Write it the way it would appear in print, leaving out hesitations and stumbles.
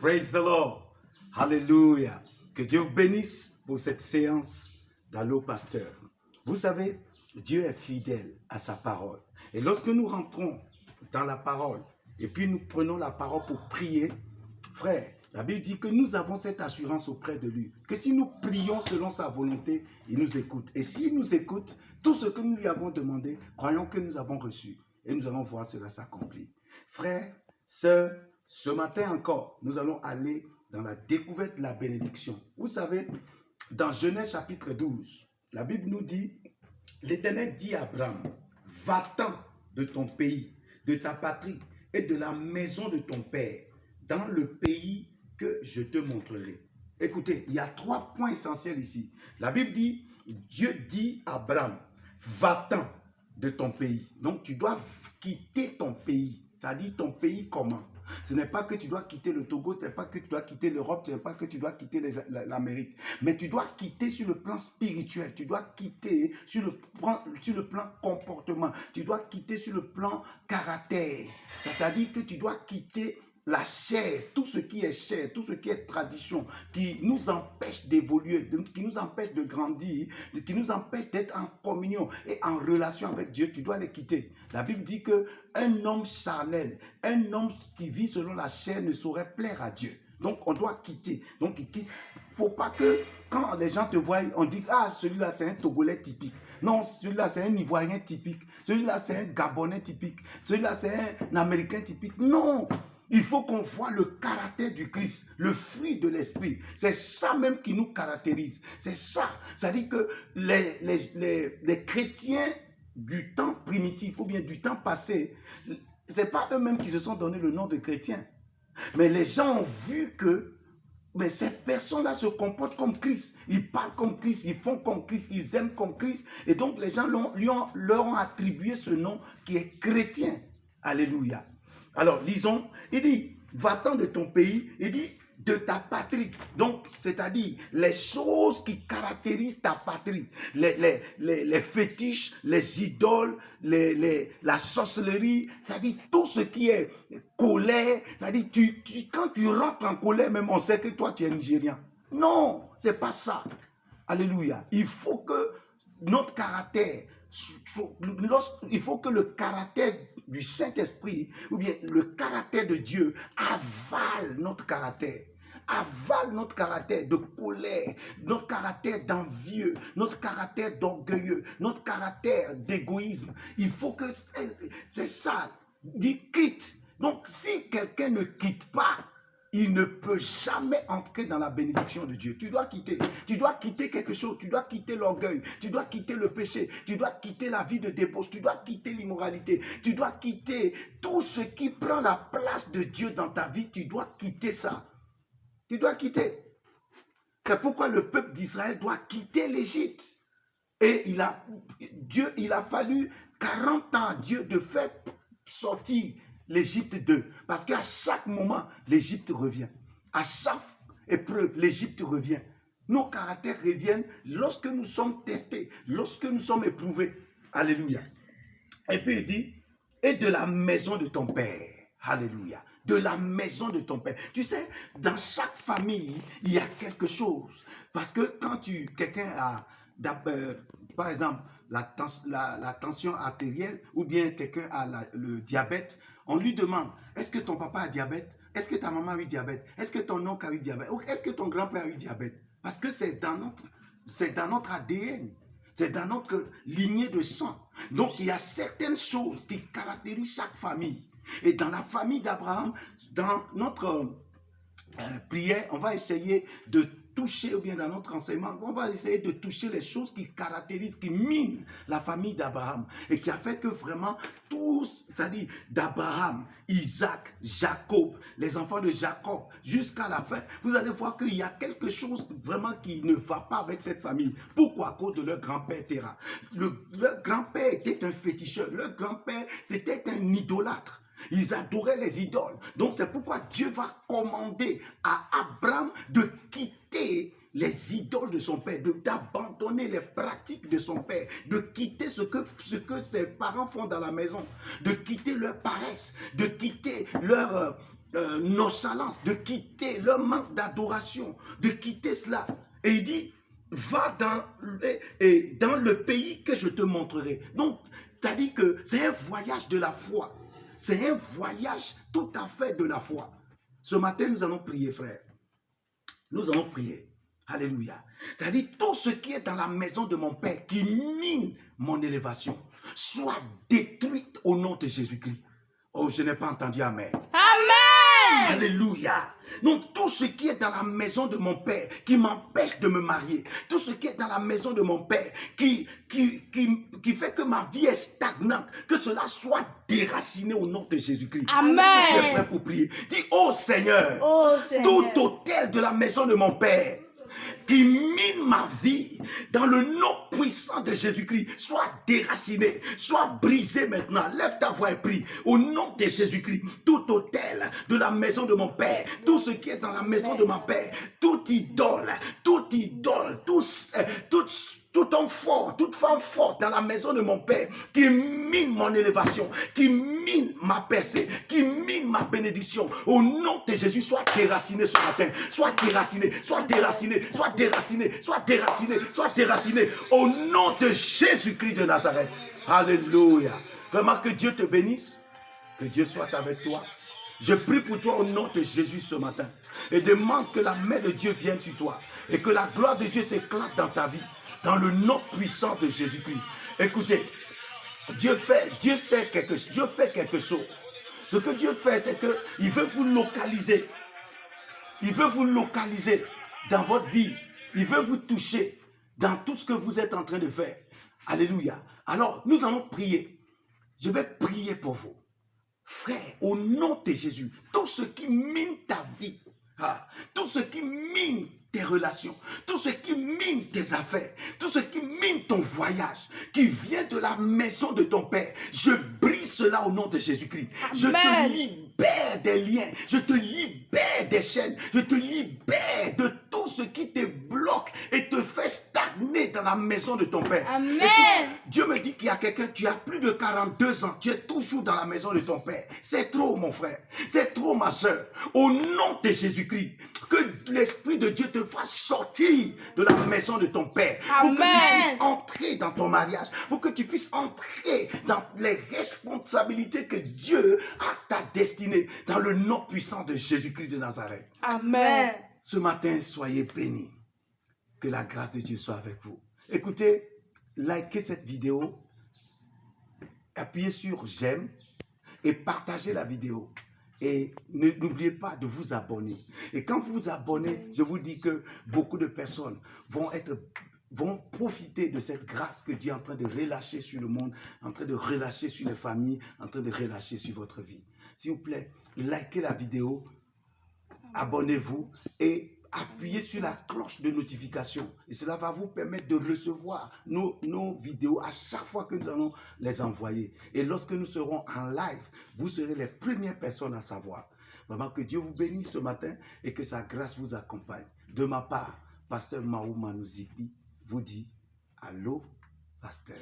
Praise the Lord. Hallelujah. Que Dieu vous bénisse pour cette séance d'Allo Pasteur. Vous savez, Dieu est fidèle à sa parole. Et lorsque nous rentrons dans la parole, et puis nous prenons la parole pour prier, frère, la Bible dit que nous avons cette assurance auprès de lui, que si nous prions selon sa volonté, il nous écoute. Et s'il nous écoute, tout ce que nous lui avons demandé, croyons que nous avons reçu. Et nous allons voir cela s'accomplir. Frère, sœur, ce matin encore, nous allons aller dans la découverte de la bénédiction. Vous savez, dans Genèse chapitre 12, la Bible nous dit, l'Éternel dit à Abraham, va-t'en de ton pays, de ta patrie et de la maison de ton père, dans le pays que je te montrerai. Écoutez, il y a 3 points essentiels ici. La Bible dit, Dieu dit à Abraham, va-t'en de ton pays. Donc tu dois quitter ton pays. Ça dit ton pays comment? Ce n'est pas que tu dois quitter le Togo, ce n'est pas que tu dois quitter l'Europe, ce n'est pas que tu dois quitter l'Amérique. Mais tu dois quitter sur le plan spirituel, tu dois quitter sur le plan comportement, tu dois quitter sur le plan caractère. C'est-à-dire que tu dois quitter la chair, tout ce qui est chair, tout ce qui est tradition, qui nous empêche d'évoluer, qui nous empêche de grandir, qui nous empêche d'être en communion et en relation avec Dieu, tu dois les quitter. La Bible dit qu'un homme charnel, un homme qui vit selon la chair ne saurait plaire à Dieu. Donc on doit quitter. Donc il quitte. Faut pas que quand les gens te voient, on dit ah celui-là c'est un Togolais typique. Non, celui-là c'est un Ivoirien typique. Celui-là c'est un Gabonais typique. Celui-là c'est un Américain typique. Non. Il faut qu'on voit le caractère du Christ, le fruit de l'Esprit. C'est ça même qui nous caractérise. C'est ça. C'est-à-dire que les chrétiens du temps primitif ou bien du temps passé, ce n'est pas eux-mêmes qui se sont donné le nom de chrétiens. Mais les gens ont vu que ces personnes-là se comportent comme Christ. Ils parlent comme Christ, ils font comme Christ, ils aiment comme Christ. Et donc les gens leur ont attribué ce nom qui est chrétien. Alléluia. Alors, lisons, il dit, va-t'en de ton pays, il dit, de ta patrie. Donc, c'est-à-dire, les choses qui caractérisent ta patrie, les fétiches, les idoles, la sorcellerie, c'est-à-dire tout ce qui est colère, c'est-à-dire, quand tu rentres en colère, même on sait que toi, tu es Nigérian. Non, c'est pas ça. Alléluia. Il faut que notre caractère, il faut que le caractère du Saint-Esprit, ou bien le caractère de Dieu, avale notre caractère. Avale notre caractère de colère, notre caractère d'envieux, notre caractère d'orgueilleux, notre caractère d'égoïsme. Il faut que... C'est ça. Dit quitte. Donc, si quelqu'un ne quitte pas, il ne peut jamais entrer dans la bénédiction de Dieu. Tu dois quitter. Tu dois quitter quelque chose. Tu dois quitter l'orgueil. Tu dois quitter le péché. Tu dois quitter la vie de débauche. Tu dois quitter l'immoralité. Tu dois quitter tout ce qui prend la place de Dieu dans ta vie. Tu dois quitter ça. Tu dois quitter. C'est pourquoi le peuple d'Israël doit quitter l'Égypte. Et il a fallu 40 ans à Dieu de faire sortir l'Égypte d'eux. Parce qu'à chaque moment, l'Égypte revient. À chaque épreuve, l'Égypte revient. Nos caractères reviennent lorsque nous sommes testés, lorsque nous sommes éprouvés. Alléluia. Et puis il dit, et de la maison de ton père. Alléluia. De la maison de ton père. Tu sais, dans chaque famille, il y a quelque chose. Parce que quand quelqu'un a, par exemple, la tension artérielle ou bien quelqu'un a le diabète, on lui demande, est-ce que ton papa a diabète? Est-ce que ta maman a eu diabète? Est-ce que ton oncle a eu diabète? Ou est-ce que ton grand-père a eu diabète? Parce que c'est dans notre ADN. C'est dans notre lignée de sang. Donc, il y a certaines choses qui caractérisent chaque famille. Et dans la famille d'Abraham, dans notre prière, on va essayer de toucher, ou bien dans notre enseignement, on va essayer de toucher les choses qui caractérisent, qui minent la famille d'Abraham. Et qui a fait que vraiment tous, c'est-à-dire d'Abraham, Isaac, Jacob, les enfants de Jacob, jusqu'à la fin, vous allez voir qu'il y a quelque chose vraiment qui ne va pas avec cette famille. Pourquoi? À cause de leur grand-père Terah. Leur grand-père était un féticheur. Leur grand-père, c'était un idolâtre. Ils adoraient les idoles. Donc c'est pourquoi Dieu va commander à Abraham de quitter les idoles de son père, d'abandonner les pratiques de son père, de quitter ce que ses parents font dans la maison, de quitter leur paresse, de quitter leur nonchalance, de quitter leur manque d'adoration, de quitter cela. Et il dit, va dans le pays que je te montrerai. Donc, tu as dit que c'est un voyage de la foi. C'est un voyage tout à fait de la foi. Ce matin, nous allons prier, frère. Nous allons prier. Alléluia. C'est-à-dire, tout ce qui est dans la maison de mon Père, qui mine mon élévation, soit détruit au nom de Jésus-Christ. Oh, je n'ai pas entendu Amen. Amen. Alléluia. Donc, tout ce qui est dans la maison de mon Père, qui m'empêche de me marier, tout ce qui est dans la maison de mon Père, qui fait que ma vie est stagnante, que cela soit déraciné au nom de Jésus-Christ. Amen. Tu es prêt pour prier? Dis, oh Seigneur, tout hôtel de la maison de mon Père, qui mine ma vie dans le nom puissant de Jésus-Christ, soit déraciné, soit brisé maintenant. Lève ta voix et prie au nom de Jésus-Christ. Tout hôtel de la maison de mon Père, tout ce qui est dans la maison de mon Père, toute idole, tout homme fort, toute femme forte dans la maison de mon Père, qui mine mon élévation, qui mine ma percée, qui mine ma bénédiction, au nom de Jésus, soit déraciné ce matin, soit déraciné, soit déraciné, soit déraciné, soit déraciné, soit déraciné, au nom de Jésus-Christ de Nazareth. Alléluia. Vraiment que Dieu te bénisse, que Dieu soit avec toi. Je prie pour toi au nom de Jésus ce matin et demande que la main de Dieu vienne sur toi et que la gloire de Dieu s'éclate dans ta vie. Dans le nom puissant de Jésus-Christ. Écoutez, Dieu fait quelque chose. Ce que Dieu fait, c'est qu'il veut vous localiser. Il veut vous localiser dans votre vie. Il veut vous toucher dans tout ce que vous êtes en train de faire. Alléluia. Alors, nous allons prier. Je vais prier pour vous. Frère, au nom de Jésus, tout ce qui mine ta vie, tout ce qui mine tes relations, tout ce qui mine tes affaires, tout ce qui mine ton voyage, qui vient de la maison de ton Père, je brise cela au nom de Jésus-Christ. Je te libère des liens, je te libère des chaînes, je te libère de tout ce qui te bloque et te fait stagner dans la maison de ton Père. Amen. Écoute, Dieu me dit qu'il y a quelqu'un, tu as plus de 42 ans, tu es toujours dans la maison de ton Père. C'est trop, mon frère, c'est trop, ma soeur. Au nom de Jésus-Christ, que l'Esprit de Dieu te fasse sortir de la maison de ton Père. Amen. Pour que tu puisses entrer dans ton mariage, pour que tu puisses entrer dans les responsabilités que Dieu a ta destinée, dans le nom puissant de Jésus-Christ de Nazareth. Amen. Ce matin, soyez bénis. Que la grâce de Dieu soit avec vous. Écoutez, likez cette vidéo, appuyez sur j'aime et partagez la vidéo. Et n'oubliez pas de vous abonner. Et quand vous vous abonnez, je vous dis que beaucoup de personnes vont profiter de cette grâce que Dieu est en train de relâcher sur le monde, en train de relâcher sur les familles, en train de relâcher sur votre vie. S'il vous plaît, likez la vidéo, abonnez-vous et appuyez sur la cloche de notification. Et cela va vous permettre de recevoir nos vidéos à chaque fois que nous allons les envoyer. Et lorsque nous serons en live, vous serez les premières personnes à savoir. Vraiment que Dieu vous bénisse ce matin et que sa grâce vous accompagne. De ma part, Pasteur Mahou Manouzipi vous dit allô, Pasteur.